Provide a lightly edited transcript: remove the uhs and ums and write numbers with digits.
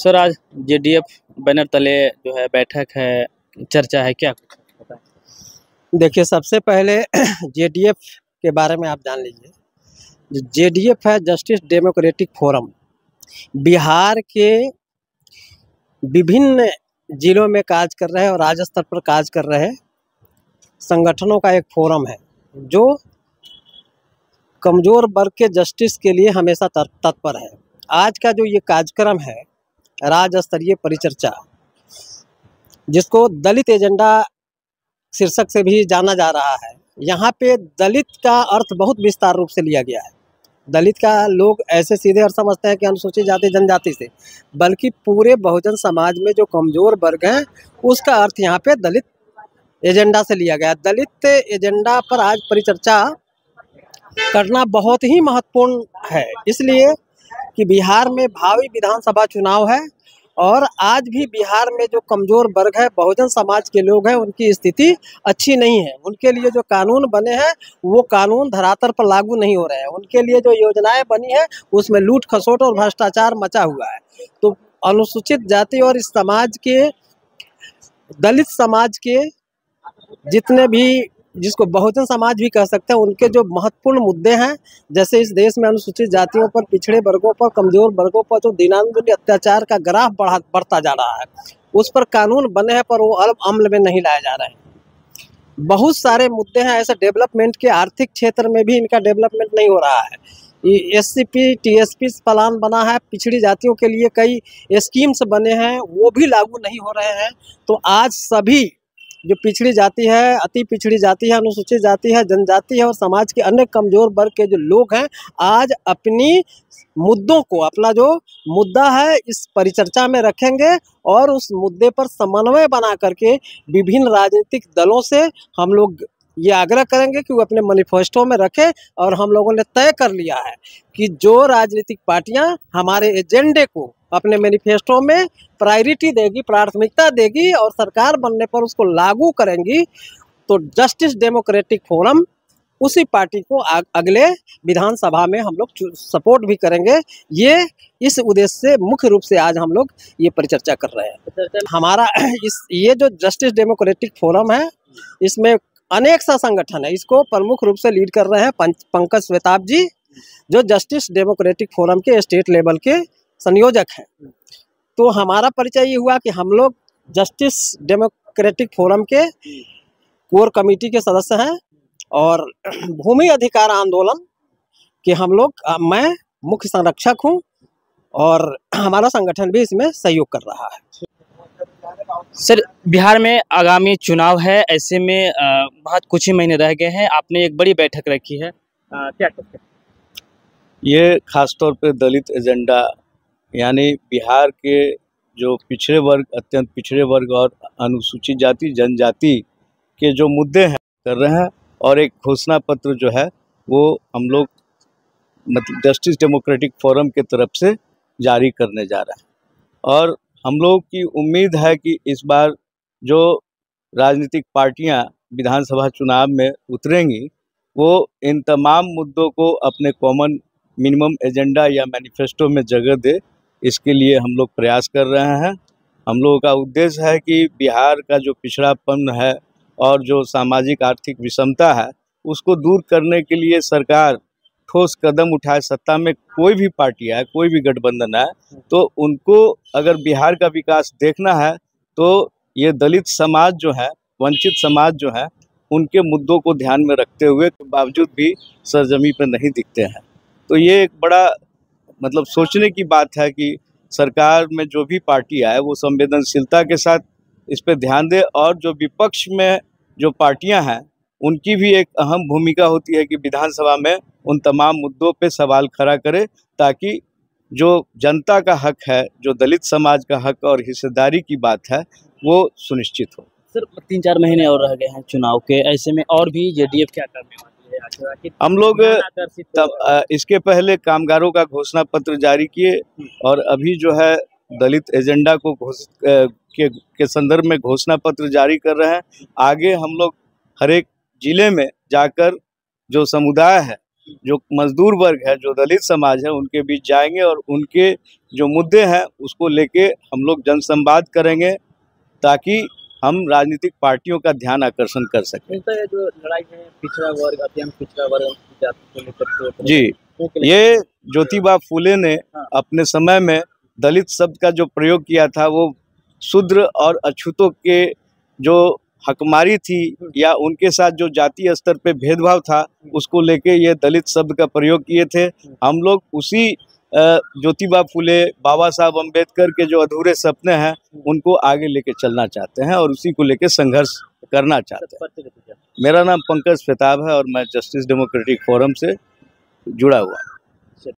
Sir आज JDF banner तले जो है बैठक है, चर्चा है, क्या बताएं? देखिए, सबसे पहले जेडीएफ के बारे में आप जान लीजिए। जो जेडीएफ है, जस्टिस डेमोक्रेटिक फोरम, बिहार के विभिन्न जिलों में काज कर रहे और राज्य स्तर पर काज कर रहे संगठनों का एक फोरम है जो कमज़ोर वर्ग के जस्टिस के लिए हमेशा तत्पर है। आज का जो ये कार्यक्रम है, राज्य स्तरीय परिचर्चा, जिसको दलित एजेंडा शीर्षक से भी जाना जा रहा है, यहाँ पे दलित का अर्थ बहुत विस्तार रूप से लिया गया है। दलित का लोग ऐसे सीधे अर्थ समझते हैं कि अनुसूचित जाति जनजाति से, बल्कि पूरे बहुजन समाज में जो कमज़ोर वर्ग हैं उसका अर्थ यहाँ पे दलित एजेंडा से लिया गया। दलित एजेंडा पर आज परिचर्चा करना बहुत ही महत्वपूर्ण है, इसलिए कि बिहार में भावी विधानसभा चुनाव है और आज भी बिहार में जो कमज़ोर वर्ग है, बहुजन समाज के लोग हैं, उनकी स्थिति अच्छी नहीं है। उनके लिए जो कानून बने हैं वो कानून धरातल पर लागू नहीं हो रहे हैं। उनके लिए जो योजनाएं बनी है उसमें लूट खसोट और भ्रष्टाचार मचा हुआ है। तो अनुसूचित जाति और इस समाज के, दलित समाज के जितने भी, जिसको बहुजन समाज भी कह सकते हैं, उनके जो महत्वपूर्ण मुद्दे हैं, जैसे इस देश में अनुसूचित जातियों पर, पिछड़े वर्गों पर, कमज़ोर वर्गों पर जो दिनानुदिन अत्याचार का ग्राफ बढ़ता जा रहा है, उस पर कानून बने हैं पर वो अमल में नहीं लाए जा रहे हैं। बहुत सारे मुद्दे हैं ऐसे डेवलपमेंट के, आर्थिक क्षेत्र में भी इनका डेवलपमेंट नहीं हो रहा है। एससीपी टीएसपी प्लान बना है, पिछड़ी जातियों के लिए कई स्कीम्स बने हैं, वो भी लागू नहीं हो रहे हैं। तो आज सभी जो पिछड़ी जाति है, अति पिछड़ी जाति है, अनुसूचित जाति है, जनजाति है और समाज के अन्य कमज़ोर वर्ग के जो लोग हैं, आज अपनी मुद्दों को, अपना जो मुद्दा है इस परिचर्चा में रखेंगे और उस मुद्दे पर समन्वय बना करके विभिन्न राजनीतिक दलों से हम लोग ये आग्रह करेंगे कि वो अपने मैनिफेस्टो में रखें। और हम लोगों ने तय कर लिया है कि जो राजनीतिक पार्टियां हमारे एजेंडे को अपने मैनिफेस्टो में प्रायोरिटी देगी, प्राथमिकता देगी और सरकार बनने पर उसको लागू करेंगी, तो जस्टिस डेमोक्रेटिक फोरम उसी पार्टी को अगले विधानसभा में हम लोग सपोर्ट भी करेंगे। ये इस उद्देश्य से मुख्य रूप से आज हम लोग ये परिचर्चा कर रहे हैं। हमारा ये जो जस्टिस डेमोक्रेटिक फोरम है, इसमें अनेक सा संगठन है। इसको प्रमुख रूप से लीड कर रहे हैं पंकज श्वेताब जी, जो जस्टिस डेमोक्रेटिक फोरम के स्टेट लेवल के संयोजक हैं। तो हमारा परिचय ये हुआ कि हम लोग जस्टिस डेमोक्रेटिक फोरम के कोर कमेटी के सदस्य हैं और भूमि अधिकार आंदोलन के हम लोग, मैं मुख्य संरक्षक हूं और हमारा संगठन भी इसमें सहयोग कर रहा है। सर, बिहार में आगामी चुनाव है, ऐसे में बहुत कुछ ही महीने रह गए हैं, आपने एक बड़ी बैठक रखी है, क्या कहते हैं? ये खासतौर पे दलित एजेंडा, यानी बिहार के जो पिछड़े वर्ग, अत्यंत पिछड़े वर्ग और अनुसूचित जाति जनजाति के जो मुद्दे हैं कर रहे हैं और एक घोषणा पत्र जो है वो हम लोग मतलब जस्टिस डेमोक्रेटिक फोरम के तरफ से जारी करने जा रहे हैं। और हम लोग की उम्मीद है कि इस बार जो राजनीतिक पार्टियां विधानसभा चुनाव में उतरेंगी वो इन तमाम मुद्दों को अपने कॉमन मिनिमम एजेंडा या मैनिफेस्टो में जगह दे, इसके लिए हम लोग प्रयास कर रहे हैं। हम लोगों का उद्देश्य है कि बिहार का जो पिछड़ापन है और जो सामाजिक आर्थिक विषमता है उसको दूर करने के लिए सरकार ठोस कदम उठाए। सत्ता में कोई भी पार्टी है, कोई भी गठबंधन है, तो उनको अगर बिहार का विकास देखना है तो ये दलित समाज जो है, वंचित समाज जो है, उनके मुद्दों को ध्यान में रखते हुए के बावजूद भी सरजमी पर नहीं दिखते हैं। तो ये एक बड़ा मतलब सोचने की बात है कि सरकार में जो भी पार्टी आए वो संवेदनशीलता के साथ इस पर ध्यान दे और जो विपक्ष में जो पार्टियां हैं उनकी भी एक अहम भूमिका होती है कि विधानसभा में उन तमाम मुद्दों पे सवाल खड़ा करे, ताकि जो जनता का हक है, जो दलित समाज का हक और हिस्सेदारी की बात है, वो सुनिश्चित हो। सर, 3-4 महीने और रह गए हैं चुनाव के, ऐसे में और भी जेडीएफ क्या करने वाली है? हम लोग इसके पहले कामगारों का घोषणा पत्र जारी किए और अभी जो है दलित एजेंडा को घोषित के संदर्भ में घोषणा पत्र जारी कर रहे हैं। आगे हम लोग हर एक जिले में जाकर जो समुदाय है जो मजदूर वर्ग है, जो दलित समाज है, उनके बीच जाएंगे और उनके जो मुद्दे हैं उसको लेके हम लोग जनसंवाद करेंगे ताकि हम राजनीतिक पार्टियों का ध्यान आकर्षण कर सकें। ये जो लड़ाई है पिछड़ा वर्ग, अत्यंत पिछड़ा वर्ग जाति को लेकर के, जी, ये ज्योतिबा फुले ने अपने समय में दलित शब्द का जो प्रयोग किया था वो शूद्र और अछूतों के जो हकमारी थी या उनके साथ जो जातीय स्तर पे भेदभाव था उसको लेके ये दलित शब्द का प्रयोग किए थे। हम लोग उसी ज्योतिबा फुले, बाबा साहब अम्बेडकर के जो अधूरे सपने हैं उनको आगे लेके चलना चाहते हैं और उसी को लेके संघर्ष करना चाहते हैं। मेरा नाम पंकज फेताब है और मैं जस्टिस डेमोक्रेटिक फोरम से जुड़ा हुआ।